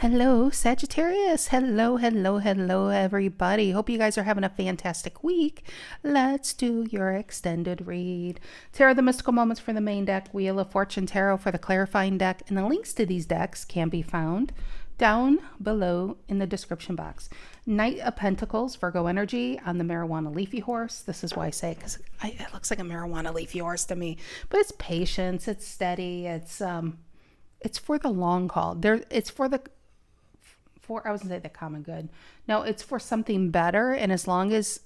Hello, Sagittarius. Hello, hello, hello, everybody. Hope you guys are having a fantastic week. Let's do your extended read. Tarot of the Mystical Moments for the main deck, Wheel of Fortune Tarot for the clarifying deck, and the links to these decks can be found down below in the description box. Knight of Pentacles, Virgo energy on the marijuana leafy horse. This is why I say it, because it looks like a marijuana leafy horse to me. But it's patience, it's steady, it's for the long haul. It's for I was gonna say the common good. No, it's for something better. And as long as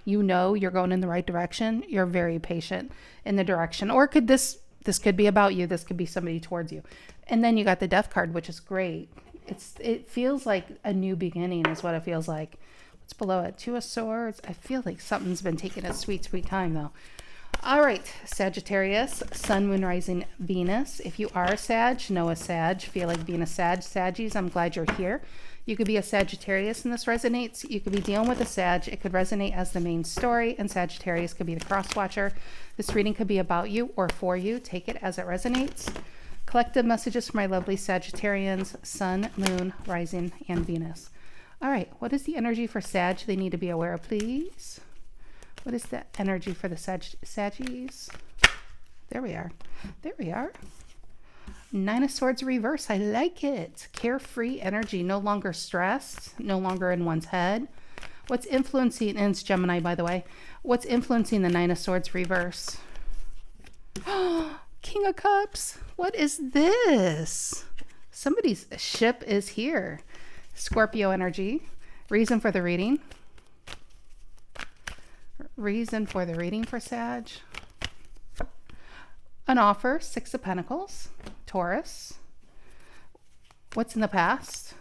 you know you're going in the right direction, you're very patient in the direction. Or could this could be about you. This could be somebody towards you. And then you got the Death card, which is great. It feels like a new beginning is what it feels like. What's below it? Two of Swords. I feel like something's been taking a sweet, sweet time though. All right, Sagittarius, Sun, Moon, Rising, Venus. If you are a Sag, know a Sag, feel like being a Saggies, I'm glad you're here. You could be a Sagittarius and this resonates. You could be dealing with a Sag. It could resonate as the main story, and Sagittarius could be the cross-watcher. This reading could be about you or for you. Take it as it resonates. Collective messages for my lovely Sagittarians, Sun, Moon, Rising, and Venus. All right, what is the energy for Sag they need to be aware of, please? What is the energy for the Saggies? There we are. There we are. Nine of Swords reverse. I like it. Carefree energy. No longer stressed. No longer in one's head. What's influencing, and it's Gemini, by the way. What's influencing the Nine of Swords reverse? King of Cups. What is this? Somebody's ship is here. Scorpio energy. Reason for the reading. Reason for the reading for Sag. An offer, Six of Pentacles. Taurus. What's in the past?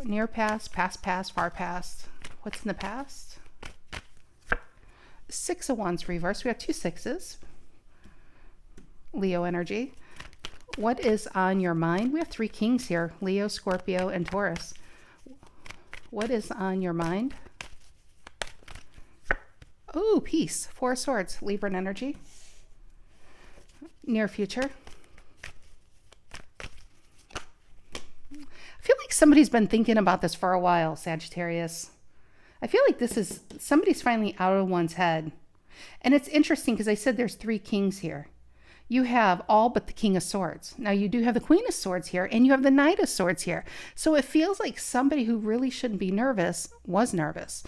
Near past, past, far past. What's in the past? Six of Wands reverse. We have two sixes. Leo energy. What is on your mind? We have three kings here. Leo, Scorpio, and Taurus. What is on your mind? Oh, peace. Four of Swords. Libra energy. Near future. I feel like somebody's been thinking about this for a while, Sagittarius. I feel like this is somebody's finally out of one's head. And it's interesting because I said there's three kings here. You have all but the King of Swords. Now you do have the Queen of Swords here, and you have the Knight of Swords here. So it feels like somebody who really shouldn't be nervous was nervous.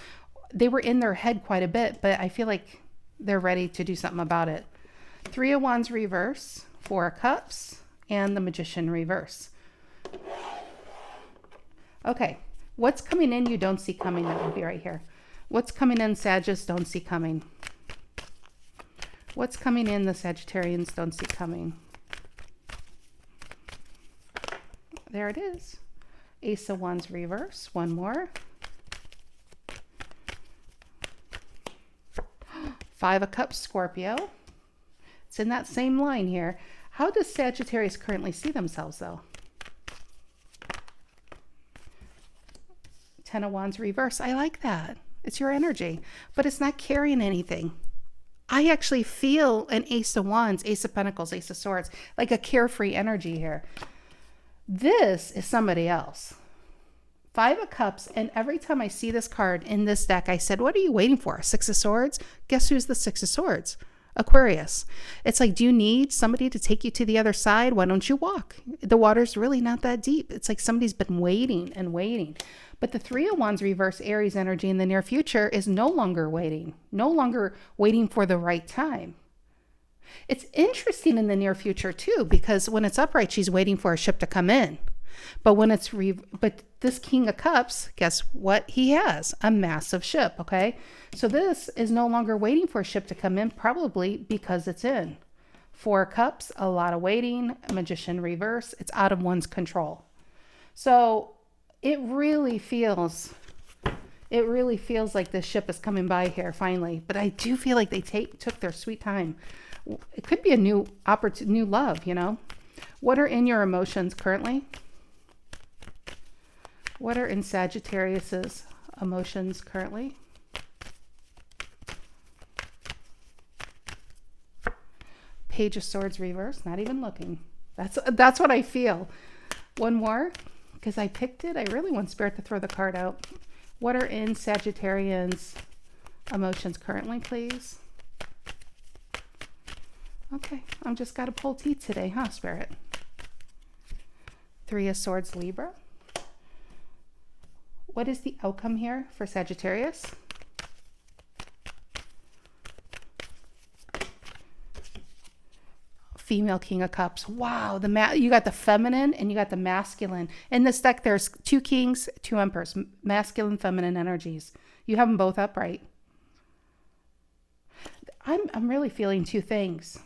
They were in their head quite a bit, but I feel like they're ready to do something about it. Three of Wands reverse, Four of Cups, and the Magician reverse. Okay, what's coming in you don't see coming? That would be right here. What's coming in, Sagittarius, don't see coming? What's coming in the Sagittarians don't see coming? There it is. Ace of Wands reverse. One more. Five of Cups, Scorpio. It's in that same line here. How does Sagittarius currently see themselves, though? Ten of Wands reverse. I like that. It's your energy, but it's not carrying anything. I actually feel an Ace of Wands, Ace of Pentacles, Ace of Swords, like a carefree energy here. This is somebody else. Five of Cups, and every time I see this card in this deck, I said, what are you waiting for? Six of Swords? Guess who's the Six of Swords? Aquarius. It's like, do you need somebody to take you to the other side? Why don't you walk? The water's really not that deep. It's like somebody's been waiting and waiting. But the Three of Wands reverse Aries energy in the near future is no longer waiting for the right time. It's interesting in the near future too, because when it's upright, she's waiting for a ship to come in. But when it's but this King of Cups, guess what he has? A massive ship, okay? So this is no longer waiting for a ship to come in, probably because it's in. Four of Cups, a lot of waiting. Magician reverse, it's out of one's control. So it really feels like this ship is coming by here finally. But I do feel like they took their sweet time. It could be a new love, you know. What are in your emotions currently? What are in Sagittarius's emotions currently? Page of Swords reverse, not even looking. That's what I feel. One more, because I picked it. I really want Spirit to throw the card out. What are in Sagittarians' emotions currently, please? Okay, I'm just got to pull teeth today, huh, Spirit? Three of Swords, Libra. What is the outcome here for Sagittarius? Female King of Cups. Wow, you got the feminine and you got the masculine. In this deck, there's two kings, two emperors, masculine, feminine energies. You have them both upright. I'm really feeling two things.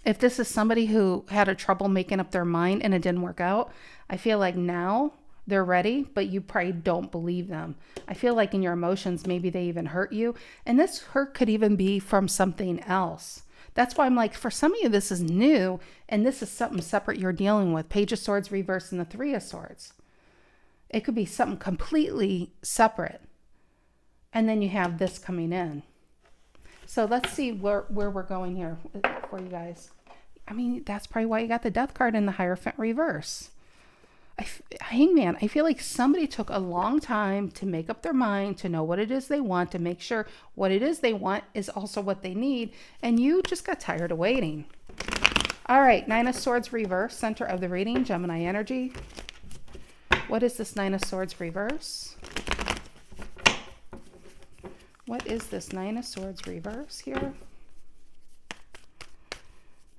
If this is somebody who had a trouble making up their mind and it didn't work out, I feel like now they're ready, but you probably don't believe them. I feel like in your emotions, maybe they even hurt you. And this hurt could even be from something else. That's why I'm like, for some of you, this is new, and this is something separate you're dealing with. Page of Swords reversed and the Three of Swords. It could be something completely separate. And then you have this coming in. So let's see where we're going here for you guys. I mean, that's probably why you got the Death card in the Hierophant reverse. Hangman, I feel like somebody took a long time to make up their mind, to know what it is they want, to make sure what it is they want is also what they need. And you just got tired of waiting. All right, Nine of Swords reverse, center of the reading, Gemini energy. What is this Nine of Swords reverse? What is this Nine of Swords reverse here?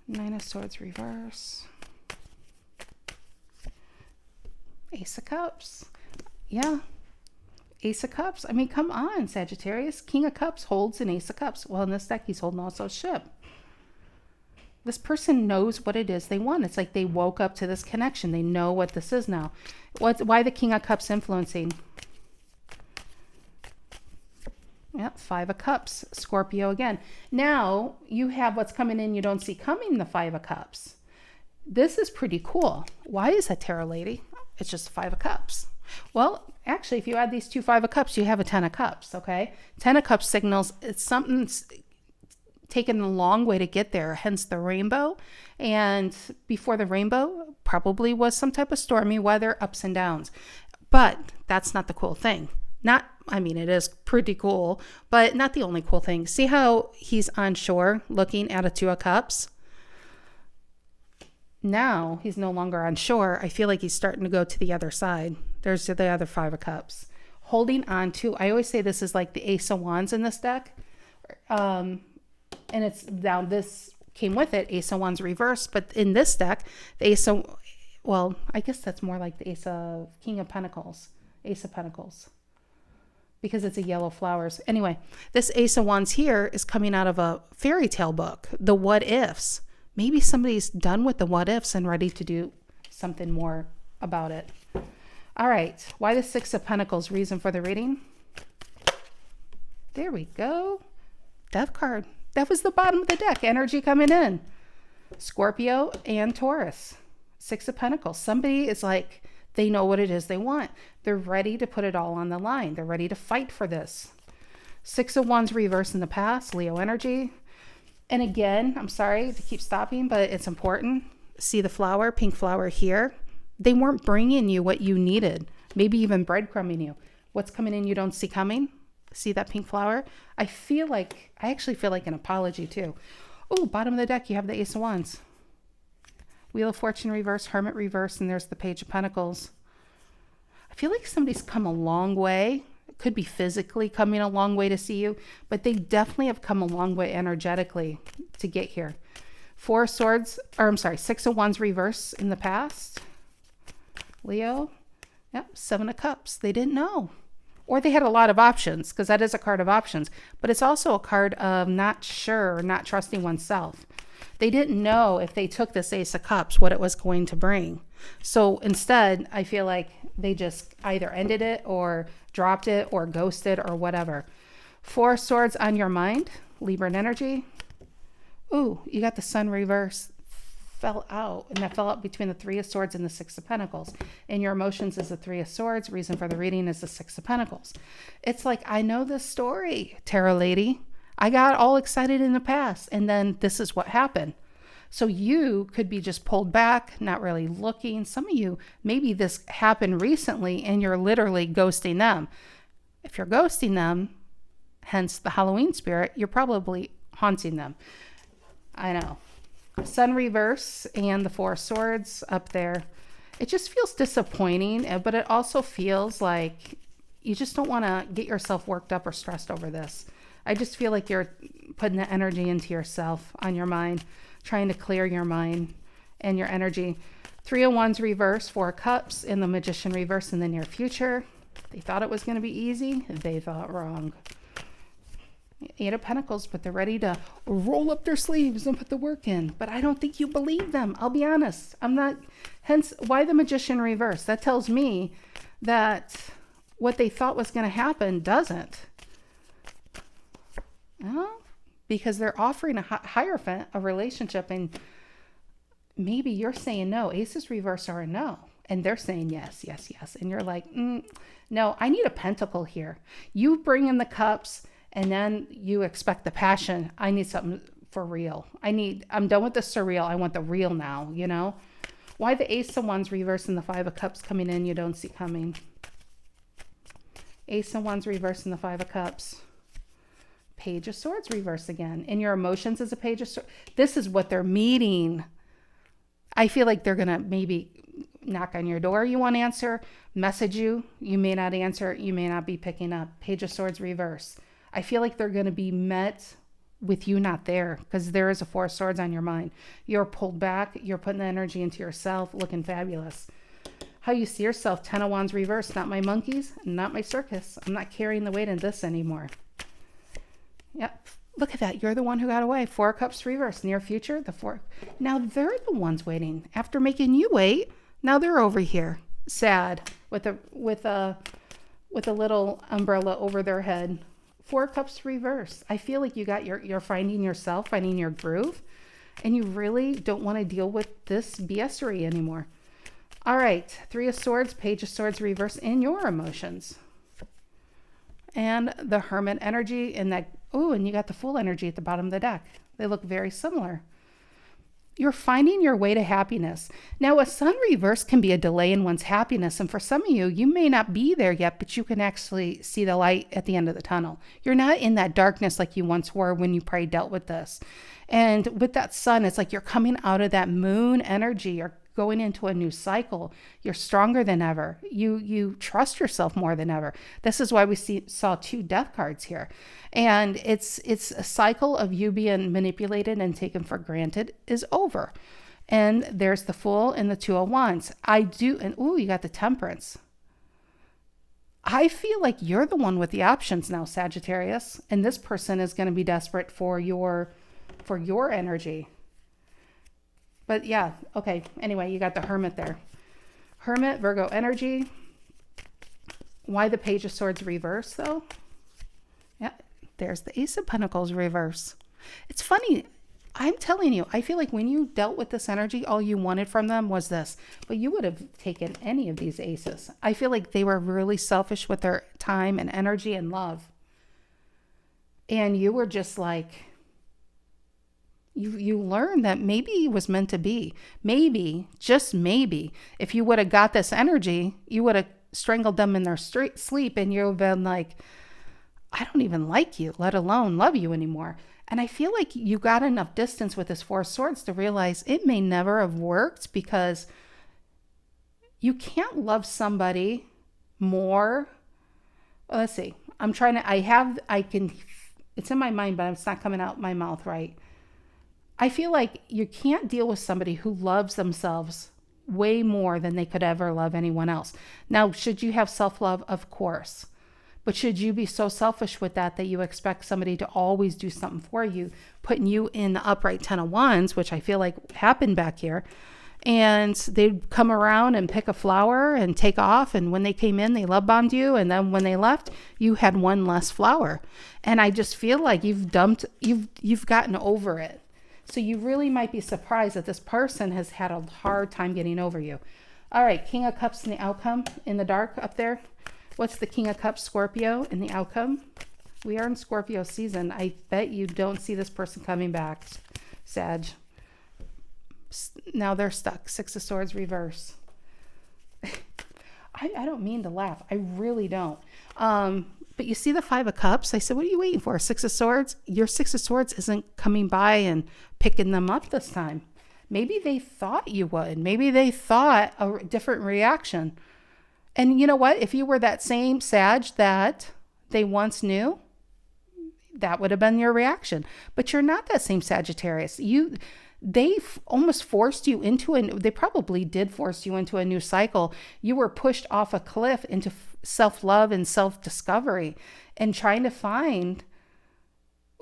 Nine of Swords reverse. Ace of Cups. Yeah. Ace of Cups. I mean, come on, Sagittarius. King of Cups holds an Ace of Cups. Well, in this deck, he's holding also a ship. This person knows what it is they want. It's like they woke up to this connection. They know what this is now. Why the King of Cups influencing? Yeah, Five of Cups. Scorpio again. Now, you have what's coming in you don't see coming, the Five of Cups. This is pretty cool. Why is that, Tarot Lady? It's just Five of Cups. Well, actually, if you add these two Five of Cups, you have a Ten of Cups, okay? Ten of Cups signals it's something's taken a long way to get there, hence the rainbow. And before the rainbow, probably was some type of stormy weather, ups and downs. But that's not the cool thing. It is pretty cool, but not the only cool thing. See how he's on shore looking at a Two of Cups? Now he's no longer on shore. I feel like he's starting to go to the other side. There's the other Five of Cups. Holding on to, I always say this is like the Ace of Wands in this deck. And it's now this came with it, Ace of Wands reverse. But in this deck, the Ace of, well, I guess that's more like the Ace of King of Pentacles. Ace of Pentacles. Because it's a yellow flowers. Anyway, this Ace of Wands here is coming out of a fairy tale book, the What Ifs. Maybe somebody's done with the what ifs and ready to do something more about it. All right. Why the Six of Pentacles? Reason for the reading. There we go. Death card. That was the bottom of the deck. Energy coming in. Scorpio and Taurus. Six of Pentacles. Somebody is like, they know what it is they want. They're ready to put it all on the line. They're ready to fight for this. Six of Wands reverse in the past. Leo energy. And again, I'm sorry to keep stopping, but it's important. See the flower, pink flower here. They weren't bringing you what you needed. Maybe even breadcrumbing you. What's coming in you don't see coming. See that pink flower? I actually feel like an apology too. Oh, bottom of the deck, you have the Ace of Wands. Wheel of Fortune reverse, Hermit reverse, and there's the Page of Pentacles. I feel like somebody's come a long way. Could be physically coming a long way to see you, but they definitely have come a long way energetically to get here. Six of Wands reverse in the past. Leo. Yep, Seven of Cups. They didn't know. Or they had a lot of options, because that is a card of options, but it's also a card of not sure, not trusting oneself. They didn't know if they took this Ace of Cups, what it was going to bring. So instead, I feel like they just either ended it or dropped it or ghosted or whatever. Four of Swords on your mind, Libra energy. Ooh, you got the Sun reverse. Fell out, and that fell out between the Three of Swords and the Six of Pentacles. In your emotions is the Three of Swords. Reason for the reading is the Six of Pentacles. It's like, I know this story, Tarot Lady. I got all excited in the past, and then this is what happened. So you could be just pulled back, not really looking. Some of you, maybe this happened recently and you're literally ghosting them. If you're ghosting them, hence the Halloween spirit, you're probably haunting them. I know. Sun reverse and the Four of Swords up there. It just feels disappointing, but it also feels like you just don't want to get yourself worked up or stressed over this. I just feel like you're putting the energy into yourself, on your mind, trying to clear your mind and your energy. Three of Wands reverse, Four of Cups, and the Magician reverse in the near future. They thought it was going to be easy. They thought wrong. Eight of Pentacles, but they're ready to roll up their sleeves and put the work in. But I don't think you believe them. I'll be honest. I'm not. Hence, why the Magician reverse? That tells me that what they thought was going to happen doesn't. Well, because they're offering a Hierophant, a relationship, and maybe you're saying no. Aces reverse are a no. And they're saying yes, yes, yes. And you're like, no, I need a Pentacle here. You bring in the Cups. And then you expect the passion. I need something for real. I'm done with the surreal. I want the real now, you know? Why the Ace of Wands reverse and the Five of Cups coming in you don't see coming? Ace of Wands reverse and the Five of Cups. Page of Swords reverse again. In your emotions as a Page of Swords. This is what they're meeting. I feel like they're going to maybe knock on your door. You won't answer. Message you. You may not answer. You may not be picking up. Page of Swords reverse. I feel like they're going to be met with you not there because there is a Four of Swords on your mind. You're pulled back. You're putting the energy into yourself, looking fabulous. How you see yourself, Ten of Wands reverse. Not my monkeys, not my circus. I'm not carrying the weight in this anymore. Yep. Look at that. You're the one who got away. Four of Cups reverse. Near future, the Four. Now they're the ones waiting. After making you wait, now they're over here. Sad with a little umbrella over their head. Four Cups reverse. I feel like you're finding yourself, finding your groove, and you really don't want to deal with this BSery anymore. All right, Three of Swords, Page of Swords reverse in your emotions. And the Hermit energy and that, and you got the Fool energy at the bottom of the deck. They look very similar. You're finding your way to happiness. Now, a Sun reverse can be a delay in one's happiness. And for some of you, you may not be there yet, but you can actually see the light at the end of the tunnel. You're not in that darkness like you once were when you probably dealt with this. And with that Sun, it's like you're coming out of that Moon energy. You're going into a new cycle. You're stronger than ever. You trust yourself more than ever. This is why we saw two Death cards here. And it's a cycle of you being manipulated and taken for granted is over. And there's the Fool and the Two of Wands. You got the Temperance. I feel like you're the one with the options now, Sagittarius. And this person is going to be desperate for your energy. But yeah, okay. Anyway, you got the Hermit there. Hermit, Virgo energy. Why the Page of Swords reverse, though? Yeah, there's the Ace of Pentacles reverse. It's funny. I'm telling you, I feel like when you dealt with this energy, all you wanted from them was this. But you would have taken any of these aces. I feel like they were really selfish with their time and energy and love. And you were just like... You learn that maybe it was meant to be. Maybe, just maybe, if you would have got this energy, you would have strangled them in their sleep and you would have been like, I don't even like you, let alone love you anymore. And I feel like you got enough distance with this Four of Swords to realize it may never have worked because you can't love somebody more. Well, let's see. It's in my mind, but it's not coming out my mouth right. I feel like you can't deal with somebody who loves themselves way more than they could ever love anyone else. Now, should you have self-love? Of course. But should you be so selfish with that you expect somebody to always do something for you, putting you in the upright Ten of Wands, which I feel like happened back here, and they'd come around and pick a flower and take off, and when they came in, they love bombed you, and then when they left, you had one less flower. And I just feel like you've gotten over it. So you really might be surprised that this person has had a hard time getting over you. All right, King of Cups in the outcome in the dark up there. What's the King of Cups, Scorpio, in the outcome? We are in Scorpio season. I bet you don't see this person coming back, Sag. Now they're stuck. Six of Swords reverse. I don't mean to laugh. I really don't. But you see the Five of Cups? I said, what are you waiting for? Six of Swords? Your Six of Swords isn't coming by and picking them up this time. Maybe they thought you would. Maybe they thought a different reaction. And you know what? If you were that same Sag that they once knew, that would have been your reaction. But you're not that same Sagittarius. They almost forced you into they probably did force you into a new cycle. You were pushed off a cliff into self-love and self-discovery and trying to find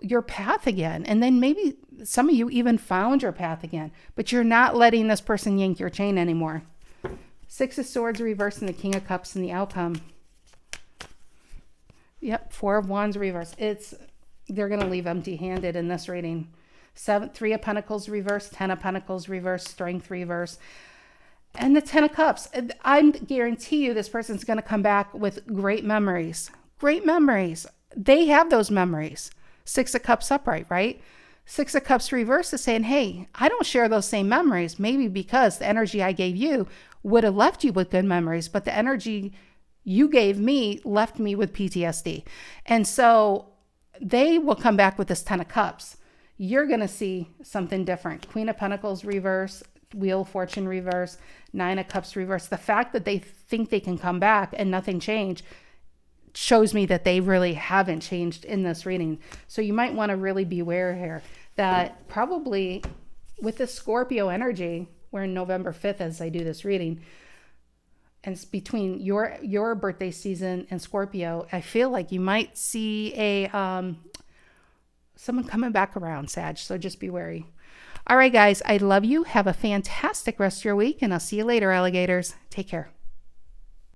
your path again. And then maybe some of you even found your path again, but you're not letting this person yank your chain anymore. Six of Swords reverse and the King of Cups and the outcome. Yep, Four of Wands reverse. They're going to leave empty-handed in this reading. Three of Pentacles reverse, 10 of Pentacles reverse, Strength reverse, and the 10 of Cups. I guarantee you this person's going to come back with great memories. Great memories. They have those memories. Six of Cups upright, right? Six of Cups reverse is saying, hey, I don't share those same memories. Maybe because the energy I gave you would have left you with good memories, but the energy you gave me left me with PTSD. And so they will come back with this 10 of Cups. You're going to see something different. Queen of Pentacles reverse, Wheel of Fortune reverse, Nine of Cups reverse. The fact that they think they can come back and nothing changed shows me that they really haven't changed in this reading. So you might want to really beware here that probably with the Scorpio energy, we're in November 5th as I do this reading, and it's between your birthday season and Scorpio, I feel like you might see someone coming back around, Sag. So just be wary. All right, guys, I love you. Have a fantastic rest of your week, and I'll see you later, alligators. Take care.